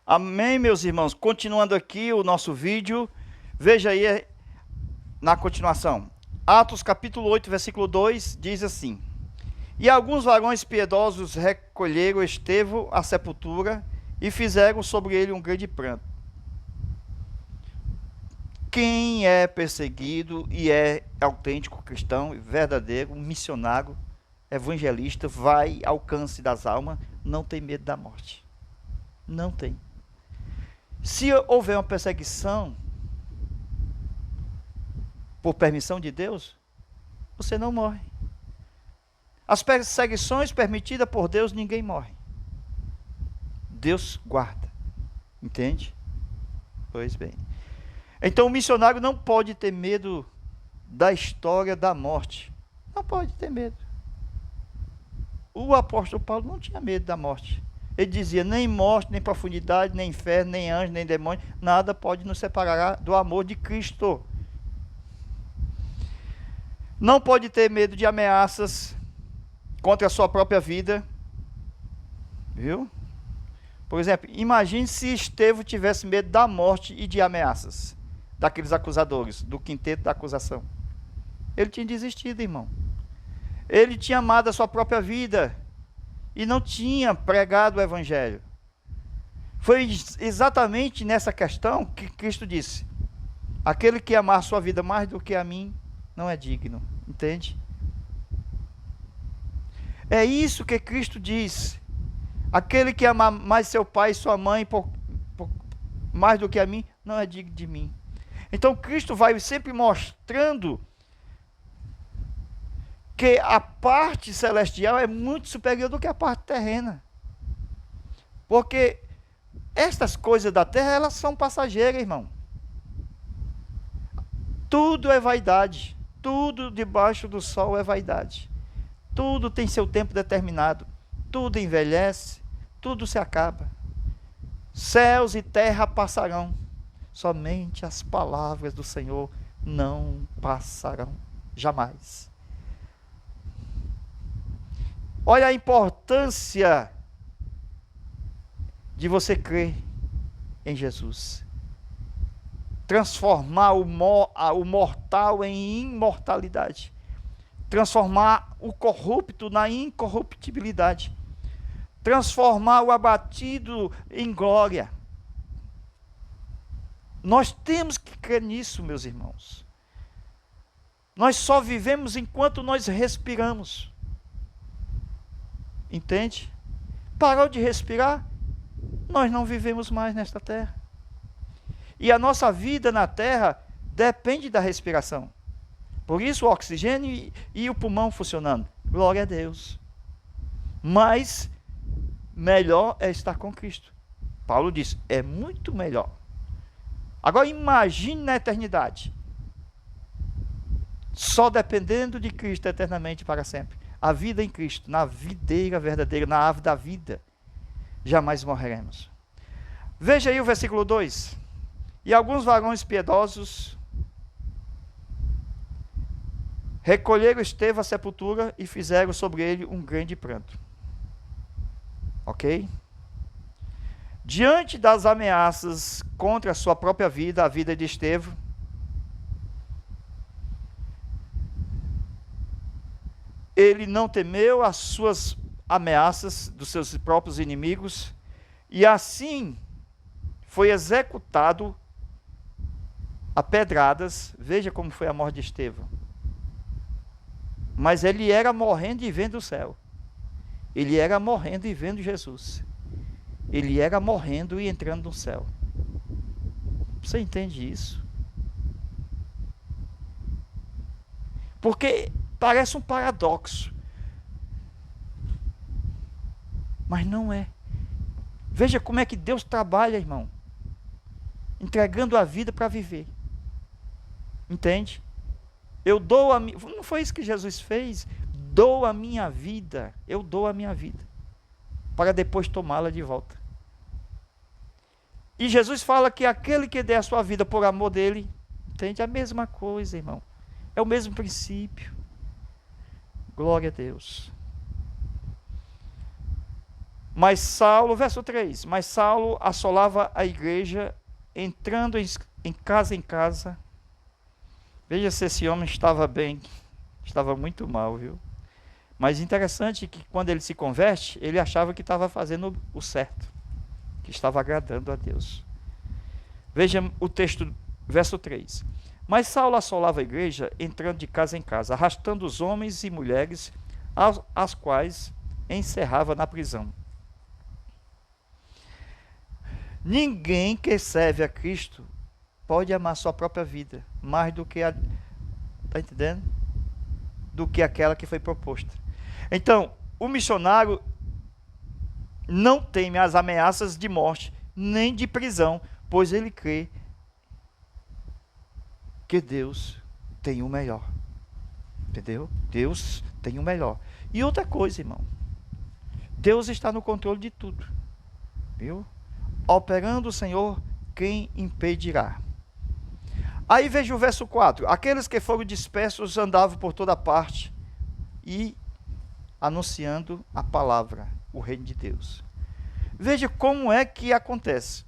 Amém, meus irmãos. Continuando aqui o nosso vídeo, veja aí na continuação. Atos capítulo 8, versículo 2, diz assim: E alguns varões piedosos recolheram Estevão à sepultura e fizeram sobre ele um grande pranto. Quem é perseguido e é autêntico cristão, verdadeiro, missionário, evangelista, vai ao alcance das almas, não tem medo da morte. Não tem. Se houver uma perseguição por permissão de Deus, você não morre. As perseguições permitidas por Deus, ninguém morre. Deus guarda. Entende? Pois bem. Então o missionário não pode ter medo da história da morte. Não pode ter medo. O apóstolo Paulo não tinha medo da morte. Ele dizia, nem morte, nem profundidade, nem inferno, nem anjo, nem demônio, nada pode nos separar do amor de Cristo. Não pode ter medo de ameaças contra a sua própria vida. Viu? Por exemplo, imagine se Estevão tivesse medo da morte e de ameaças daqueles acusadores, do quinteto da acusação. Ele tinha desistido, irmão. Ele tinha amado a sua própria vida e não tinha pregado o evangelho. Foi exatamente nessa questão que Cristo disse: aquele que amar a sua vida mais do que a mim não é digno. Entende? É isso que Cristo diz. Aquele que amar mais seu pai e sua mãe mais do que a mim não é digno de mim. Então Cristo vai sempre mostrando que a parte celestial é muito superior do que a parte terrena. Porque estas coisas da terra, elas são passageiras, irmão. Tudo é vaidade. Tudo debaixo do sol é vaidade. Tudo tem seu tempo determinado. Tudo envelhece. Tudo se acaba. Céus e terra passarão. Somente as palavras do Senhor não passarão. Jamais. Olha a importância de você crer em Jesus. Transformar o mortal em imortalidade. Transformar o corrupto na incorruptibilidade. Transformar o abatido em glória. Nós temos que crer nisso, meus irmãos. Nós só vivemos enquanto nós respiramos. Entende? Parou de respirar, nós não vivemos mais nesta terra. E a nossa vida na terra depende da respiração. Por isso o oxigênio e o pulmão funcionando. Glória a Deus. Mas melhor é estar com Cristo. Paulo diz, é muito melhor. Agora imagine na eternidade. Só dependendo de Cristo eternamente para sempre. A vida em Cristo, na videira verdadeira, na árvore da vida, jamais morreremos. Veja aí o versículo 2. E alguns varões piedosos recolheram Estevão à sepultura e fizeram sobre ele um grande pranto. Ok? Diante das ameaças contra a sua própria vida, a vida de Estevão, ele não temeu as suas ameaças dos seus próprios inimigos e assim foi executado a pedradas. Veja como foi a morte de Estevão. Mas ele era morrendo e vendo o céu. Ele era morrendo e vendo Jesus. Ele era morrendo e entrando no céu. Você entende isso? Porque parece um paradoxo. Mas não é. Veja como é que Deus trabalha, irmão. Entregando a vida para viver. Entende? Eu dou a minha... Não foi isso que Jesus fez? Dou a minha vida. Eu dou a minha vida. Para depois tomá-la de volta. E Jesus fala que aquele que der a sua vida por amor dele, entende? A mesma coisa, irmão. É o mesmo princípio. Glória a Deus. Mas Saulo, verso 3, mas Saulo assolava a igreja, entrando em casa. Veja se esse homem estava bem, estava muito mal, viu? Mas interessante que quando ele se converte, ele achava que estava fazendo o certo, que estava agradando a Deus. Veja o texto, verso 3. Mas Saulo assolava a igreja, entrando de casa em casa, arrastando os homens e mulheres, as quais encerrava na prisão. Ninguém que serve a Cristo pode amar sua própria vida mais do que tá entendendo? Do que aquela que foi proposta. Então, o missionário não teme as ameaças de morte nem de prisão, pois ele crê que Deus tem o melhor. Entendeu? Deus tem o melhor. E outra coisa, irmão, Deus está no controle de tudo. Viu? Operando o Senhor, quem impedirá? Aí veja o verso 4. Aqueles que foram dispersos andavam por toda parte e anunciando a palavra, o reino de Deus. Veja como é que acontece.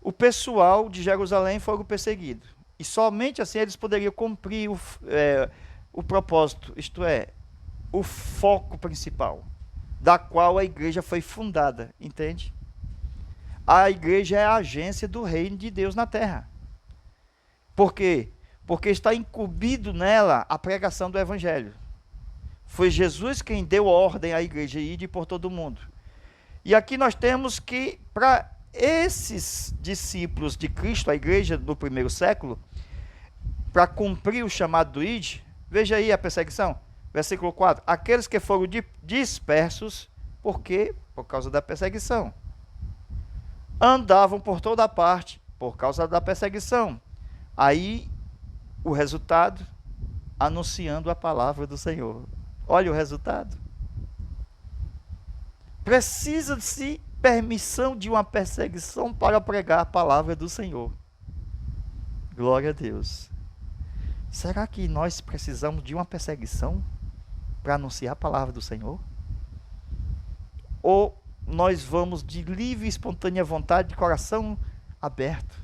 O pessoal de Jerusalém foram perseguidos. E somente assim eles poderiam cumprir o propósito, isto é, o foco principal, da qual a igreja foi fundada, entende? A igreja é a agência do reino de Deus na terra. Por quê? Porque está incumbido nela a pregação do evangelho. Foi Jesus quem deu ordem à igreja ir por todo o mundo. E aqui nós temos que, para esses discípulos de Cristo, a igreja do primeiro século, para cumprir o chamado do ID, veja aí a perseguição, versículo 4, aqueles que foram dispersos, por quê? Por causa da perseguição. Andavam por toda parte, por causa da perseguição. Aí, o resultado, anunciando a palavra do Senhor. Olha o resultado. Precisa-se permissão de uma perseguição para pregar a palavra do Senhor. Glória a Deus. Será que nós precisamos de uma perseguição para anunciar a palavra do Senhor? Ou nós vamos de livre e espontânea vontade, de coração aberto,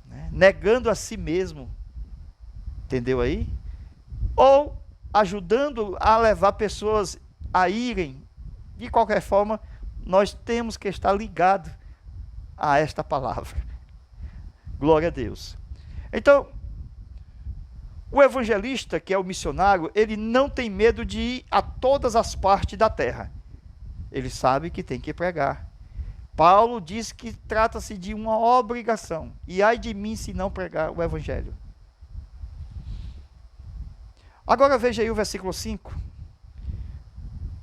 né? Negando a si mesmo, entendeu aí? Ou ajudando a levar pessoas a irem. De qualquer forma, nós temos que estar ligados a esta palavra. Glória a Deus. Então, o evangelista, que é o missionário, ele não tem medo de ir a todas as partes da terra. Ele sabe que tem que pregar. Paulo diz que trata-se de uma obrigação. E ai de mim se não pregar o evangelho. Agora veja aí o versículo 5.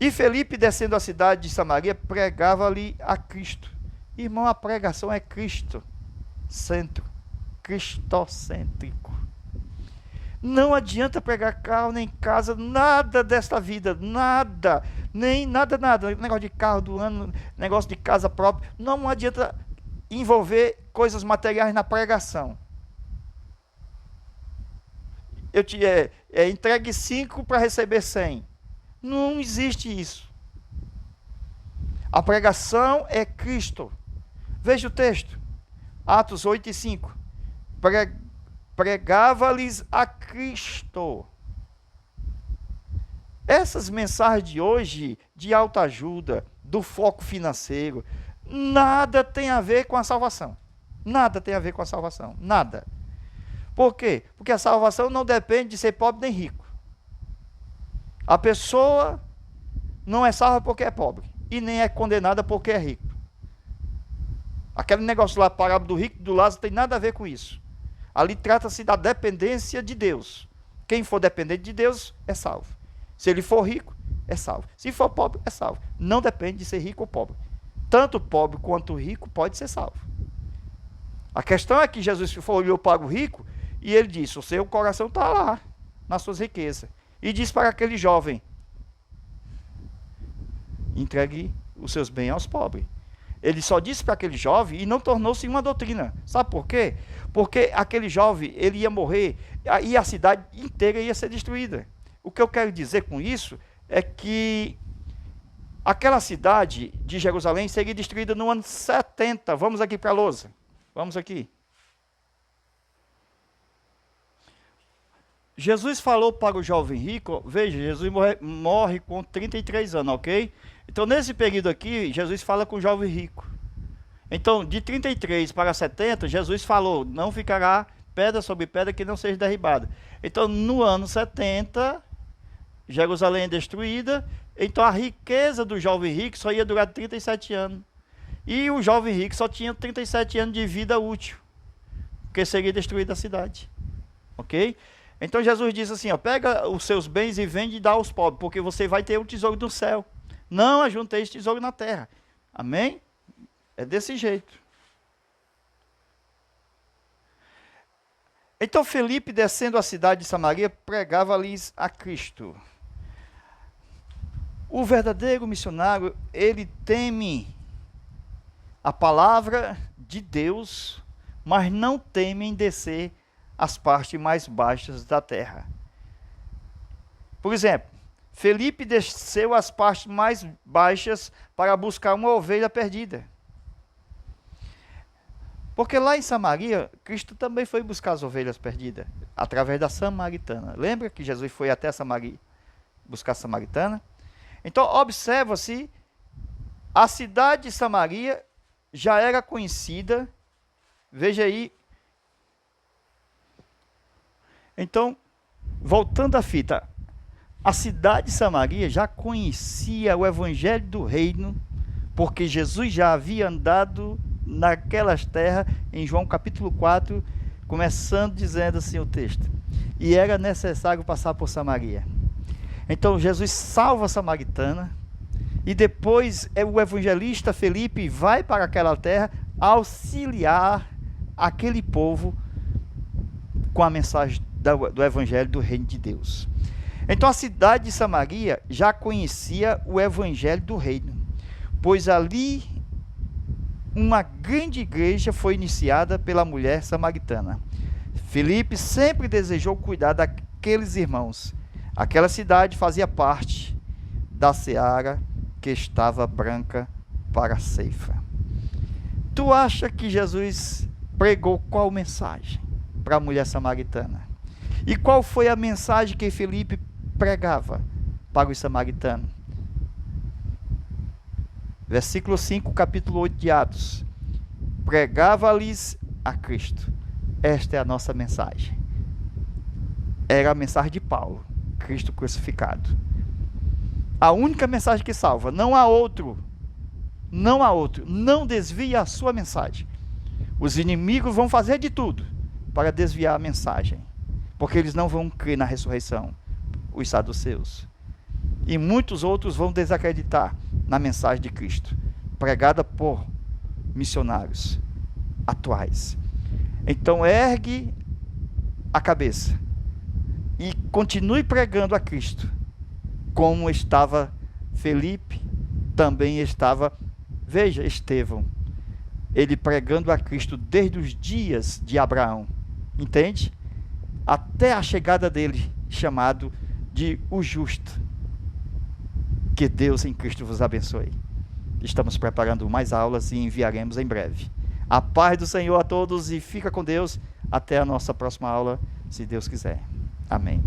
E Felipe, descendo a cidade de Samaria, pregava-lhe a Cristo. Irmão, a pregação é Cristo. Centro. Cristocêntrico. Não adianta pregar carro, nem casa, nada desta vida, nada, nem nada, negócio de carro do ano, negócio de casa própria, não adianta envolver coisas materiais na pregação. Eu te entregue 5 para receber 100. Não existe isso. A pregação é Cristo. Veja o texto, Atos 8 e 5. Pregava-lhes a Cristo. Essas mensagens de hoje, de autoajuda, do foco financeiro, nada tem a ver com a salvação. Nada tem a ver com a salvação. Nada. Por quê? Porque a salvação não depende de ser pobre nem rico. A pessoa não é salva porque é pobre. E nem é condenada porque é rico. Aquele negócio lá, parábola do rico e do Lázaro, tem nada a ver com isso. Ali trata-se da dependência de Deus. Quem for dependente de Deus é salvo. Se ele for rico, é salvo. Se for pobre, é salvo. Não depende de ser rico ou pobre. Tanto pobre quanto rico pode ser salvo. A questão é que Jesus olhou para o rico e ele disse, o seu coração está lá, nas suas riquezas. E disse para aquele jovem, entregue os seus bens aos pobres. Ele só disse para aquele jovem e não tornou-se uma doutrina. Sabe por quê? Porque aquele jovem, ele ia morrer e a cidade inteira ia ser destruída. O que eu quero dizer com isso é que Aquela cidade de Jerusalém seria destruída no ano 70. Vamos aqui para a lousa. Vamos aqui. Jesus falou para o jovem rico, veja, Jesus morre com 33 anos, ok? Então, nesse período aqui, Jesus fala com o jovem rico. Então, de 33 para 70, Jesus falou, não ficará pedra sobre pedra que não seja derribada. Então, no ano 70, Jerusalém é destruída, então a riqueza do jovem rico só ia durar 37 anos. E o jovem rico só tinha 37 anos de vida útil, porque seria destruída a cidade, ok? Então Jesus diz assim, ó, pega os seus bens e vende e dá aos pobres, porque você vai ter um tesouro do céu. Não ajunteis tesouro na terra. Amém? É desse jeito. Então Felipe, descendo a cidade de Samaria, pregava-lhes a Cristo. O verdadeiro missionário, ele teme a palavra de Deus, mas não teme em descer as partes mais baixas da terra. Por exemplo, Felipe desceu as partes mais baixas para buscar uma ovelha perdida. Porque lá em Samaria, Cristo também foi buscar as ovelhas perdidas, através da samaritana. Lembra que Jesus foi até Samaria buscar a samaritana? Então, observa-se, a cidade de Samaria já era conhecida, veja aí. Então, voltando à fita, a cidade de Samaria já conhecia o evangelho do reino, porque Jesus já havia andado naquelas terras, em João capítulo 4, começando dizendo assim o texto, e era necessário passar por Samaria. Então Jesus salva a samaritana, e depois o evangelista Felipe vai para aquela terra auxiliar aquele povo com a mensagem do evangelho do reino de Deus. Então a cidade de Samaria já conhecia o evangelho do reino, pois ali uma grande igreja foi iniciada pela mulher samaritana. Felipe sempre desejou cuidar daqueles irmãos. Aquela cidade fazia parte da seara que estava branca para a ceifa. Tu acha que Jesus pregou qual mensagem para a mulher samaritana? E qual foi a mensagem que Felipe pregava para os samaritanos? Versículo 5, capítulo 8 de Atos. Pregava-lhes a Cristo. Esta é a nossa mensagem. Era a mensagem de Paulo, Cristo crucificado. A única mensagem que salva, não há outro. Não há outro. Não desvie a sua mensagem. Os inimigos vão fazer de tudo para desviar a mensagem, porque eles não vão crer na ressurreição, os saduceus. E muitos outros vão desacreditar na mensagem de Cristo, pregada por missionários atuais. Então ergue a cabeça e continue pregando a Cristo, como estava Felipe, também estava, veja, Estevão, ele pregando a Cristo desde os dias de Abraão, entende? Até a chegada dele, chamado de o justo. Que Deus em Cristo vos abençoe. Estamos preparando mais aulas e enviaremos em breve. A paz do Senhor a todos e fica com Deus. Até a nossa próxima aula, se Deus quiser. Amém.